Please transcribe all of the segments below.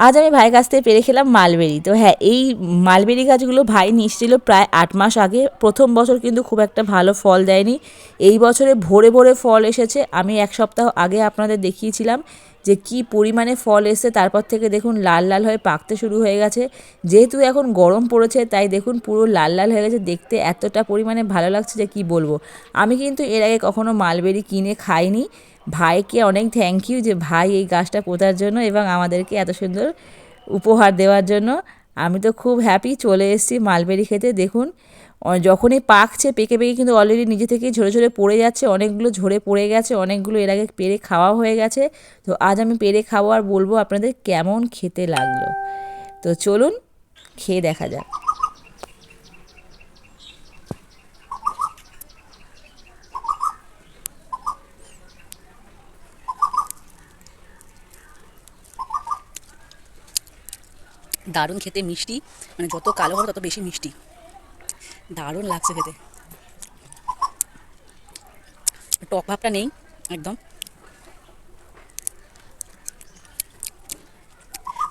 আজ আমি ভাইয়ের কাছ থেকে পেরে খেলাম মালবেরি। তো হ্যাঁ, এই মালবেরি গাছগুলো ভাই নিয়ে এসেছিল প্রায় 8 মাস আগে। প্রথম বছর কিন্তু খুব একটা ভালো ফল দেয়নি। এই বছরে ভরে ভরে ফল এসেছে। আমি 1 সপ্তাহ আগে আপনাদের দেখিয়েছিলাম যে কি পরিমাণে ফল এসেছে। তারপর থেকে দেখুন লাল লাল হয়ে পাকতে শুরু হয়ে গেছে। যেহেতু এখন গরম পড়েছে তাই দেখুন পুরো লাল লাল হয়ে গেছে, দেখতে এতটা পরিমাণে ভালো লাগছে যে কি বলবো। আমি কিন্তু এর আগে কখনো মালবেরি কিনে খাইনি। ভাইকে অনেক থ্যাংক ইউ যে ভাই এই গাছটা পোঁতার জন্য এবং আমাদেরকে এত সুন্দর উপহার দেওয়ার জন্য। আমি তো খুব হ্যাপি, চলে এসেছি মালবেরি খেতে। দেখুন যখনই পাকছে পেকে পেকে কিন্তু অলরেডি নিজে থেকেই ঝরে ঝরে পড়ে যাচ্ছে। অনেকগুলো ঝরে পড়ে গেছে, অনেকগুলো এর আগে পেরে খাওয়া হয়ে গেছে। তো আজ আমি পেরে খাবো আর বলবো আপনাদের কেমন খেতে লাগলো। তো চলুন খেয়ে দেখা যাক। দারুণ খেতে, মিষ্টি, মানে যত কালো হবে তত বেশি মিষ্টি। দারুণ লাগছে খেতে, টক ভাবটা নেই একদম।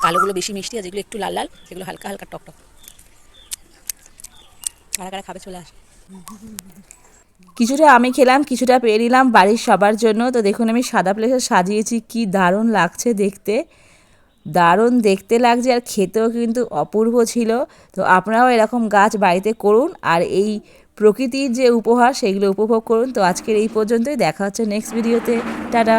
কালোগুলো বেশি মিষ্টি আর যেগুলো একটু লাল লাল সেগুলো হালকা হালকা টক টক। কারা কারা খাবে চলে আসে। কিছুটা আমি খেলাম, কিছুটা পেয়ে নিলাম বাড়ির সবার জন্য। তো দেখুন আমি সাদা প্লেটে সাজিয়েছি, কি দারুণ লাগছে দেখতে। দারুণ দেখতে লাগছে আর খেতেও কিন্তু অপূর্ব ছিল। তো আপনারাও এরকম গাছ বাড়িতে করুন আর এই প্রকৃতির যে উপহার সেগুলো উপভোগ করুন। তো আজকের এই পর্যন্তই, দেখা হচ্ছে নেক্সট ভিডিওতে। টাটা।